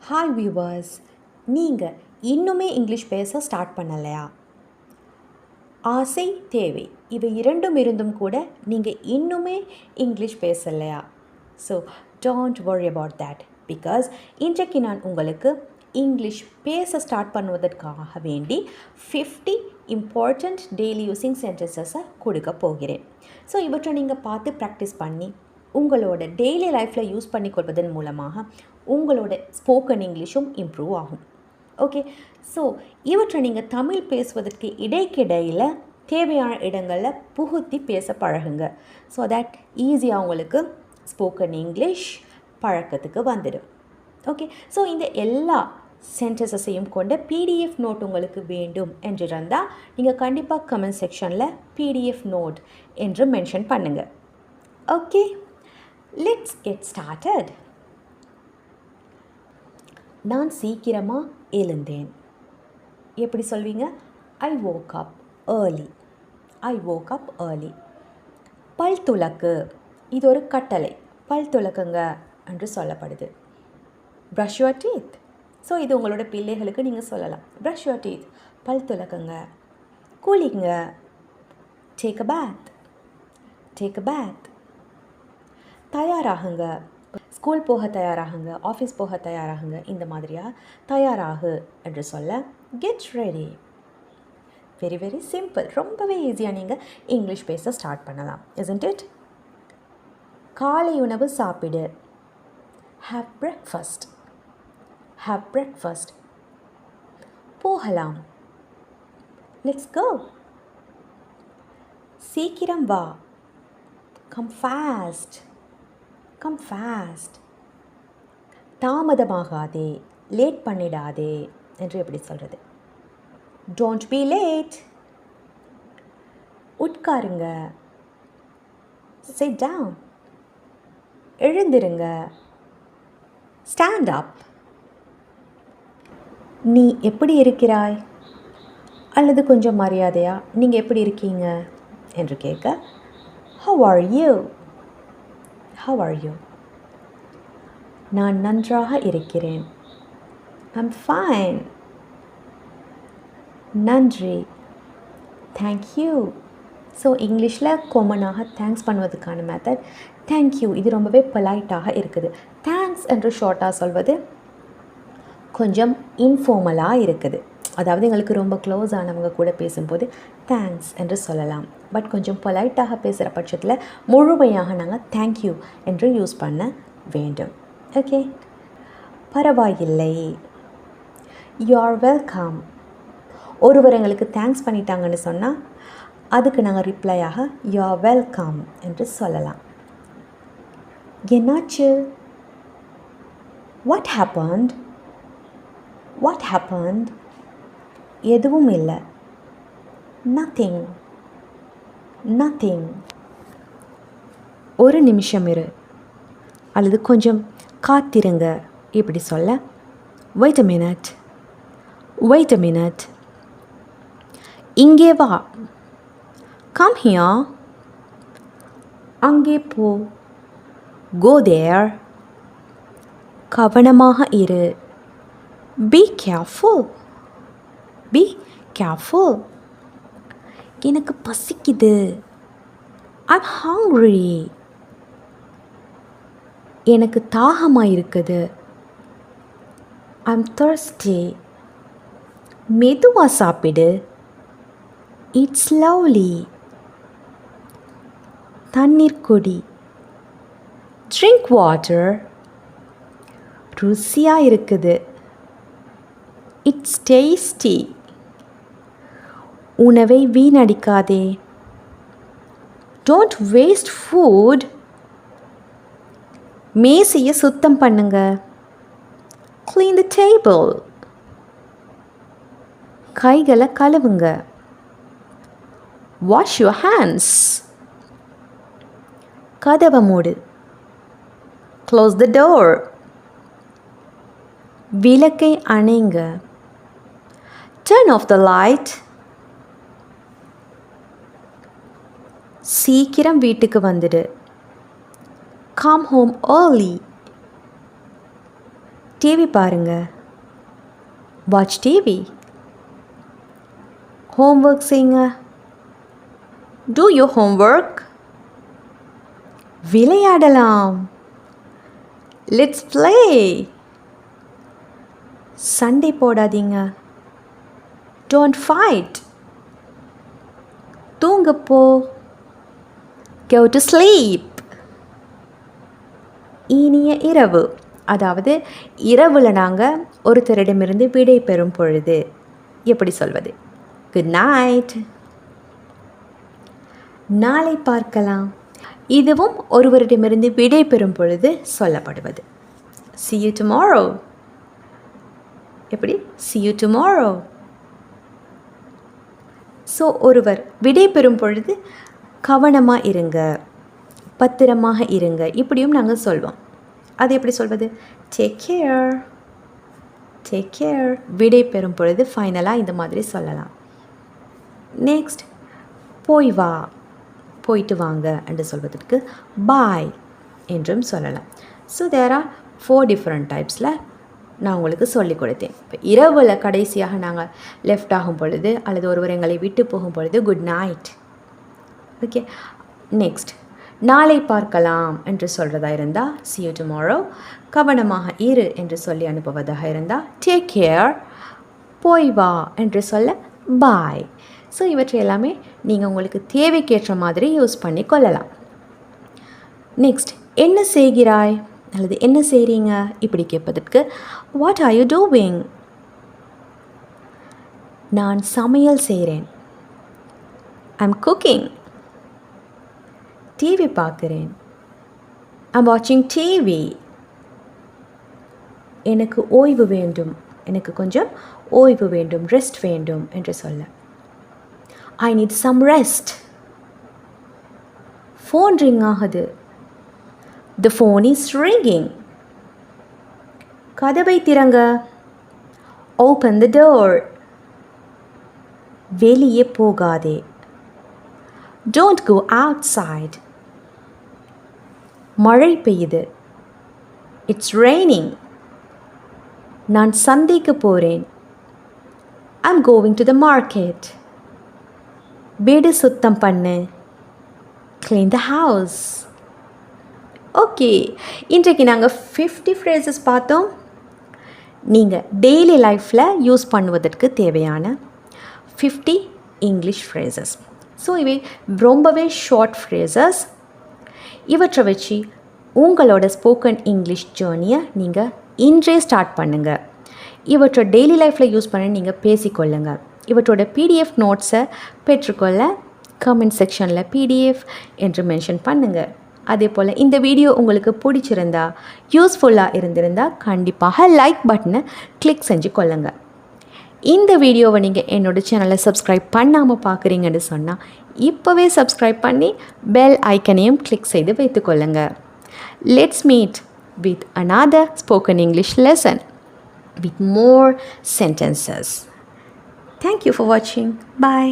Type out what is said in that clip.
Hi viewers, நீங்கள் இன்னுமே English பேச ஸ்டார்ட் பண்ணலையா? ஆசை, தேவை இவை இரண்டும் இருந்தும் கூட நீங்கள் இன்னுமே இங்கிலீஷ் பேசலையா? So don't worry about that because இன்றைக்கு நான் உங்களுக்கு இங்கிலீஷ் பேச ஸ்டார்ட் பண்ணுவதற்காக வேண்டி 50 இம்பார்ட்டண்ட் டெய்லி யூஸிங் சென்டென்சஸை கொடுக்க போகிறேன். ஸோ இவற்றை நீங்கள் பார்த்து ப்ராக்டிஸ் பண்ணி உங்களோட டெய்லி லைஃப்பில் யூஸ் பண்ணிக்கொள்வதன் மூலமாக உங்களோட ஸ்போக்கன் இங்கிலீஷும் இம்ப்ரூவ் ஆகும். ஓகே, ஸோ இவற்றை நீங்கள் தமிழ் பேசுவதற்கு இடைக்கிடையில் தேவையான இடங்களில் புகுத்தி பேச பழகுங்க. ஸோ தட் ஈஸியாக உங்களுக்கு ஸ்போக்கன் இங்கிலீஷ் பழக்கத்துக்கு வந்துடும். ஓகே, ஸோ இந்த எல்லா சென்டென்சஸையும் கொண்ட பிடிஎஃப் நோட் உங்களுக்கு வேண்டும் என்றிருந்தால் நீங்கள் கண்டிப்பாக கமெண்ட் செக்ஷனில் பிடிஎஃப் நோட் என்று மென்ஷன் பண்ணுங்கள். Okay, let's get started. நான் சீக்கிரமாக எழுந்தேன். எப்படி சொல்வீங்க? ஐ woke up early. ஐ woke up early. பல் துலக்கு, இது ஒரு கட்டளை. பல் துலக்குங்க என்று சொல்லப்படுது. brush your teeth. ஸோ இது உங்களோட பிள்ளைகளுக்கு நீங்கள் சொல்லலாம். brush your teeth, பல் துலக்குங்க. குளிங்க, take a bath. take a bath. தயாராகுங்க, ஸ்கூல் போக தயாராகுங்க, ஆஃபீஸ் போக தயாராகுங்க, இந்த மாதிரியாக தயாராகு என்று சொல்ல get ready. Very very simple, ரொம்பவே ஈஸியாக நீங்கள் இங்கிலீஷ் பேச ஸ்டார்ட் பண்ணலாம். isn't it? காலை உணவு சாப்பிடு. have breakfast. have breakfast. போகலாம். let's go. சீக்கிரம் வா. come fast. come fast. தாமதமாகாதே, லேட் பண்ணிடாதே என்று எப்படி சொல்கிறது? don't be late. உட்காருங்க. sit down. எழுந்திருங்க. stand up. நீ எப்படி இருக்கிறாய்? அல்லது கொஞ்சம் மரியாதையா நீங்கள் எப்படி இருக்கீங்க என்று கேட்க how are you? how are you? நான் நன்றாக இருக்கிறேன். I'm fine. நன்றி. thank you. ஸோ இங்கிலீஷில் காமனாக தேங்க்ஸ் பண்ணுவதுக்கான மெத்தட் thank you. இது ரொம்பவே பொலைட்டாக இருக்குது. தேங்க்ஸ் என்று ஷார்ட்டாக சொல்வது கொஞ்சம் இன்ஃபார்மலாக இருக்குது. அதாவது எங்களுக்கு ரொம்ப க்ளோஸ் ஆனவங்க கூட பேசும்போது தேங்க்ஸ் என்று சொல்லலாம். பட் கொஞ்சம் பொலைட்டாக பேசுகிற பட்சத்தில் முழுமையாக நாங்கள் தேங்க்யூ என்று யூஸ் பண்ண வேண்டும். ஓகே, பரவாயில்லை. You are welcome. ஒருவர் எங்களுக்கு தேங்க்ஸ் பண்ணிட்டாங்கன்னு சொன்னால் அதுக்கு நாங்கள் ரிப்ளையாக யூ ஆர் வெல்கம் என்று சொல்லலாம். என்னாச்சு? What happened? What happened? எதுவும் இல்லை. நத்திங். நத்திங். ஒரு நிமிஷம் இரு அல்லது கொஞ்சம் காத்திருங்க இப்படி சொல்ல wait a minute. wait a minute. இங்கே வா. come here. அங்கே போ. go there. கவனமாக இரு. be careful. be careful. எனக்கு பசிக்குது. I'm hungry. எனக்கு தாகமாக இருக்குது. I'm thirsty. மெதுவா சாப்பிடு. eat slowly. தண்ணீர் குடி. drink water. ருசியாக இருக்குது. it's tasty. உணவை வீணடிக்காதே. don't waste food. மேசையை சுத்தம் பண்ணுங்க. clean the table. கைகளை கழுவுங்க. wash your hands. கதவை மூடு. close the door. விளக்கை அணைங்க. turn off the light. சீக்கிரம் வீட்டுக்கு வந்துடு. come home early. டிவி பாருங்க. Watch TV. ஹோம்ஒர்க் செய்யுங்க. Do your homework. விளையாடலாம். Let's play. சண்டை போடாதீங்க. Don't fight. தூங்கப்போ. Go to sleep. இனிய இரவு. அதாவது இரவில் நாங்கள் ஒருத்தரிடமிருந்து விடை பெறும் பொழுது எப்படி சொல்வது? Good night. நாளை பார்க்கலாம். இதுவும் ஒருவரிடமிருந்து விடை பெறும் பொழுது சொல்லப்படுவது. See you tomorrow. எப்படி? See you tomorrow. ஸோ ஒருவர் விடை பெறும் பொழுது கவனமாக இருங்க, பத்திரமாக இருங்க, இப்படியும் நாங்கள் சொல்வோம். அது எப்படி சொல்வது? Take care. Take care. விடை பெறும் பொழுது ஃபைனலாக இந்த மாதிரி சொல்லலாம். நெக்ஸ்ட், போய் வா, போயிட்டு வாங்க என்று சொல்வதற்கு பாய் என்றும் சொல்லலாம். ஸோ தேர் ஆர் 4 டிஃப்ரெண்ட் டைப்ஸில் நான் உங்களுக்கு சொல்லிக் கொடுத்தேன். இப்போ இரவில் கடைசியாக நாங்கள் லெஃப்ட் ஆகும் பொழுது அல்லது ஒருவர் எங்களை விட்டு போகும் பொழுது குட் நைட். ஓகே. நெக்ஸ்ட், நாளை பார்க்கலாம் என்று சொல்கிறதா இருந்தால் see you tomorrow. கவனமாக இரு என்று சொல்லி அனுப்புவதாக இருந்தால் take care. போய் வா என்று சொல்ல பாய். ஸோ இவற்றை எல்லாமே நீங்கள் உங்களுக்கு தேவைக்கேற்ற மாதிரி யூஸ் பண்ணி கொள்ளலாம். நெக்ஸ்ட், என்ன செய்கிறாய் அல்லது என்ன செய்கிறீங்க இப்படி கேட்பதற்கு வாட் ஆர் யூ டூவிங்? நான் சமையல் செய்கிறேன். I'm cooking. டிவி பார்க்குறேன். ஐம் வாட்சிங் டிவி. எனக்கு ஓய்வு வேண்டும், எனக்கு கொஞ்சம் ஓய்வு வேண்டும், ரெஸ்ட் வேண்டும் என்று சொல்ல I need some rest. Phone ring ஆகுது. The phone is ringing. கதவை திறங்க. Open the door. வெளியே போகாதே. Don't go outside. மழை பெய்யுது. It's raining. நான் சந்தைக்கு போகிறேன். I'm going to the market. வீடு சுத்தம் பண்ணு. Clean the house. ஓகே, இன்றைக்கு நாங்கள் 50 phrases பார்த்தோம். நீங்கள் டெய்லி லைஃப்பில் யூஸ் பண்ணுவதற்கு தேவையான 50 இங்கிலீஷ் phrases. ஸோ இவை ரொம்பவே ஷார்ட் phrases. இவற்றை வச்சு உங்களோட ஸ்போக்கன் இங்கிலீஷ் ஜேர்னியை நீங்கள் இன்றே ஸ்டார்ட் பண்ணுங்கள். இவற்றை டெய்லி லைஃப்பில் யூஸ் பண்ணி நீங்கள் பேசிக்கொள்ளுங்கள். இவற்றோட பிடிஎஃப் நோட்ஸை பெற்றுக்கொள்ள கமெண்ட் செக்ஷனில் பிடிஎஃப் என்று மென்ஷன் பண்ணுங்கள். அதே போல் இந்த வீடியோ உங்களுக்கு பிடிச்சிருந்தா, யூஸ்ஃபுல்லாக இருந்திருந்தால் கண்டிப்பாக லைக் பட்டனை கிளிக் செஞ்சு கொள்ளுங்கள். இந்த வீடியோவை நீங்கள் என்னோடய சேனலை சப்ஸ்கிரைப் பண்ணாமல் பார்க்குறீங்கன்னு சொன்னால் இப்போவே சப்ஸ்கிரைப் பண்ணி பெல் ஐக்கனையும் கிளிக் செய்து வைத்துக்கொள்ளுங்கள். Let's meet with another spoken English lesson with more sentences. Thank you for watching. Bye.